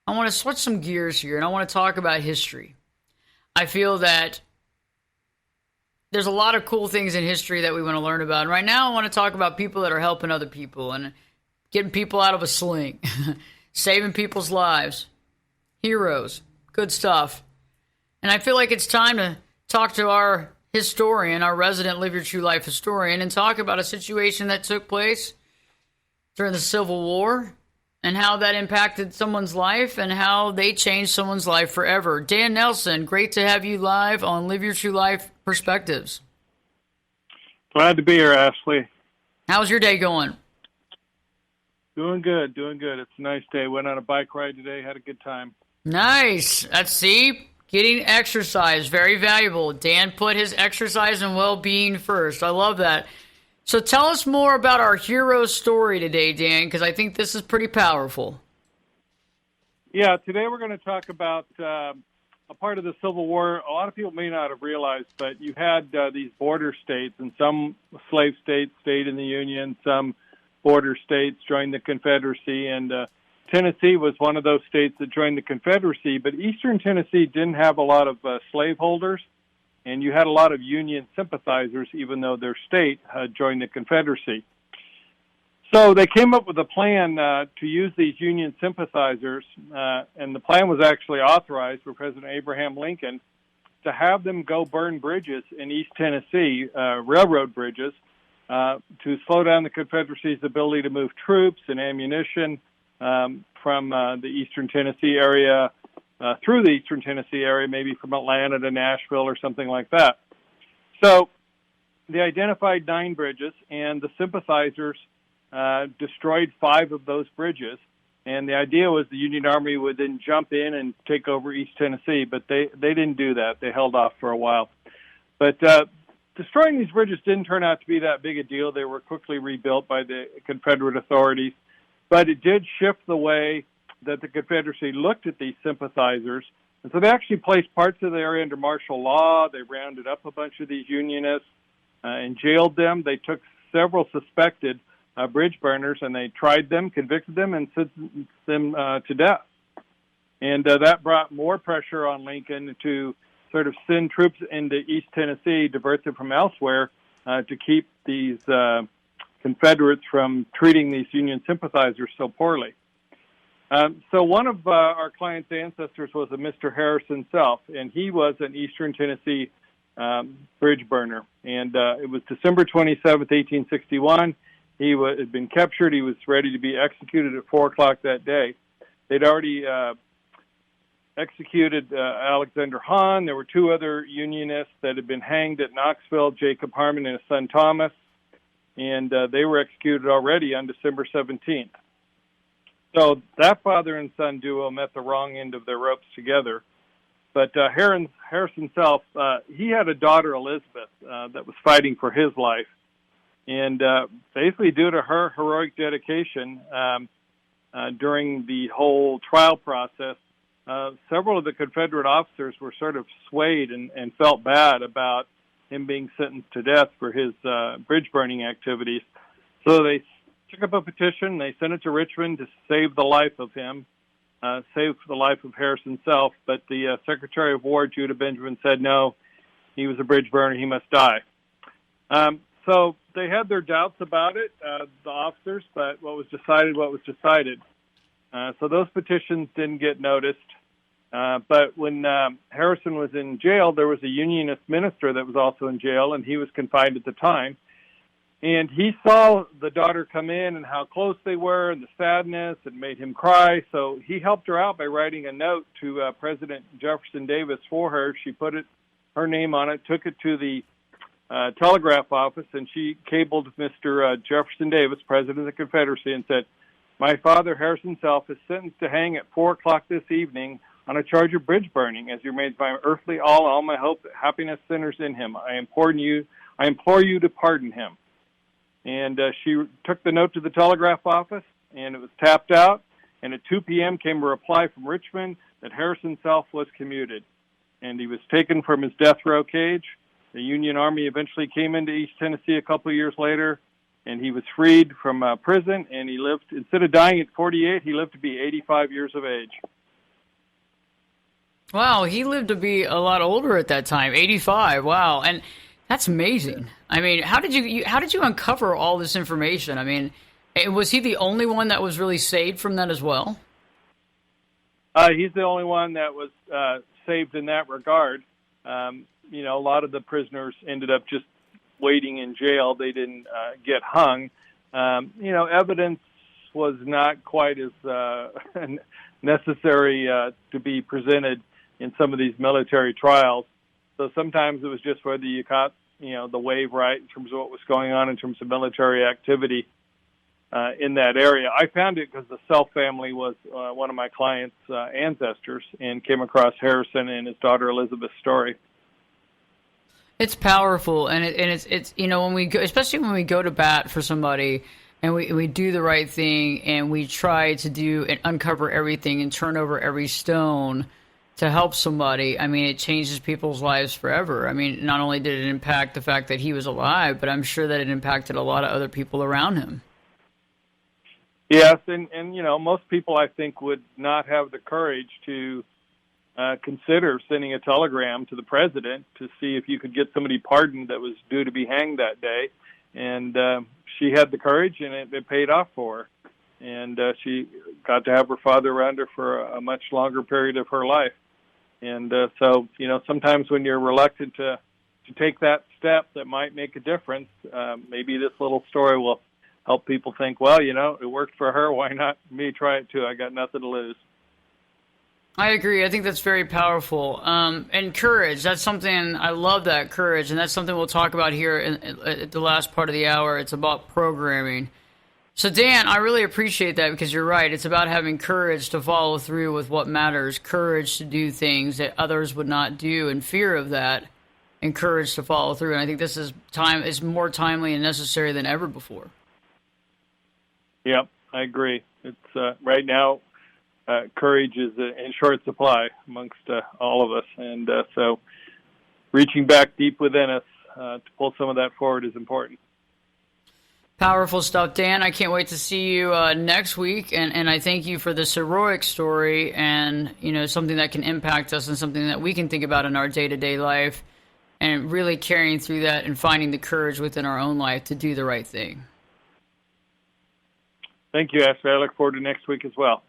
I want to switch some gears here and I want to talk about history. I feel that there's a lot of cool things in history that we want to learn about. And right now, I want to talk about people that are helping other people and getting people out of a sling, saving people's lives, heroes, good stuff. And I feel like it's time to talk to our historian, our resident Live Your True Life historian, and talk about a situation that took place during the Civil War and how that impacted someone's life and how they changed someone's life forever. Dan Nelson, great to have you live on Live Your True Life Perspectives. Glad to be here, Ashley. How's your day going? Doing good, doing good. It's a nice day. Went on a bike ride today, had a good time. Nice. Getting exercise, very valuable. Dan put his exercise and well-being first. I love that. So tell us more about our hero story today, Dan, because I think this is pretty powerful. Yeah, today we're going to talk about a part of the Civil War. A lot of people may not have realized, but you had these border states, and some slave states stayed in the Union, some border states joined the Confederacy, and Tennessee was one of those states that joined the Confederacy, but Eastern Tennessee didn't have a lot of slaveholders, and you had a lot of Union sympathizers, even though their state had joined the Confederacy. So they came up with a plan to use these Union sympathizers, and the plan was actually authorized for President Abraham Lincoln to have them go burn bridges in East Tennessee, railroad bridges, to slow down the Confederacy's ability to move troops and ammunition from the Eastern Tennessee area through the Eastern Tennessee area, maybe from Atlanta to Nashville or something like that. So they identified 9 bridges, and the sympathizers destroyed 5 of those bridges. And the idea was the Union Army would then jump in and take over East Tennessee, but they didn't do that. They held off for a while. But destroying these bridges didn't turn out to be that big a deal. They were quickly rebuilt by the Confederate authorities. But it did shift the way that the Confederacy looked at these sympathizers. And so they actually placed parts of the area under martial law. They rounded up a bunch of these Unionists and jailed them. They took several suspected bridge burners, and they tried them, convicted them, and sentenced them to death. And that brought more pressure on Lincoln to sort of send troops into East Tennessee, divert them from elsewhere, to keep these Confederates from treating these Union sympathizers so poorly. So one of our client's ancestors was a Mr. Harris himself, and he was an Eastern Tennessee bridge burner. And it was December 27th, 1861. He had been captured. He was ready to be executed at 4 o'clock that day. They'd already executed Alexander Hahn. There were 2 other Unionists that had been hanged at Knoxville, Jacob Harmon and his son Thomas, and they were executed already on December 17th. So that father and son duo met the wrong end of their ropes together. But Harris himself, he had a daughter, Elizabeth, that was fighting for his life. And basically due to her heroic dedication during the whole trial process, several of the Confederate officers were sort of swayed and felt bad about him being sentenced to death for his bridge burning activities. So they took up a petition. They sent it to Richmond to save the life of him, save the life of Harris himself. But the Secretary of War, Judah Benjamin, said no, he was a bridge burner, he must die. So they had their doubts about it, the officers, but what was decided. So those petitions didn't get noticed. But when Harrison was in jail, there was a Unionist minister that was also in jail, and he was confined at the time. And he saw the daughter come in and how close they were and the sadness. It made him cry. So he helped her out by writing a note to President Jefferson Davis for her. She put her name on it, took it to the telegraph office, and she cabled Mr. Jefferson Davis, President of the Confederacy, and said, "My father, Harrison Self, is sentenced to hang at 4 o'clock this evening on a charge of bridge burning, as you made my earthly all my hope, happiness centers in him. I implore you to pardon him." And she took the note to the telegraph office, and it was tapped out. And at 2 p.m. came a reply from Richmond that Harrison Self was commuted, and he was taken from his death row cage. The Union Army eventually came into East Tennessee a couple of years later, and he was freed from prison, and he lived, instead of dying at 48, he lived to be 85 years of age. Wow, he lived to be a lot older at that time, 85. Wow, and that's amazing. I mean, how did you uncover all this information? I mean, was he the only one that was really saved from that as well? He's the only one that was saved in that regard. A lot of the prisoners ended up just waiting in jail. They didn't get hung. Evidence was not quite as necessary to be presented in some of these military trials. So sometimes it was just whether you caught, the wave right in terms of what was going on in terms of military activity in that area. I found it because the Self family was one of my clients' ancestors, and came across Harrison and his daughter Elizabeth's story. It's powerful, and it's when we go, especially when we go to bat for somebody, and we do the right thing, and we try to do and uncover everything and turn over every stone to help somebody. I mean, it changes people's lives forever. I mean, not only did it impact the fact that he was alive, but I'm sure that it impacted a lot of other people around him. Yes, and most people, I think, would not have the courage to consider sending a telegram to the president to see if you could get somebody pardoned that was due to be hanged that day. And she had the courage, and it paid off for her. And she got to have her father around her for a much longer period of her life. And so, sometimes when you're reluctant to take that step that might make a difference, maybe this little story will help people think, well, it worked for her. Why not me try it too? I got nothing to lose. I agree. I think that's very powerful. And courage, that's something, I love that, courage. And that's something we'll talk about here at the last part of the hour. It's about programming. So, Dan, I really appreciate that, because you're right. It's about having courage to follow through with what matters, courage to do things that others would not do, and fear of that, and courage to follow through. And I think this is more timely and necessary than ever before. Yep, I agree. It's right now, courage is in short supply amongst all of us. And so reaching back deep within us to pull some of that forward is important. Powerful stuff, Dan. I can't wait to see you next week, and I thank you for this heroic story, and something that can impact us and something that we can think about in our day-to-day life, and really carrying through that and finding the courage within our own life to do the right thing. Thank you, Ashley. I look forward to next week as well.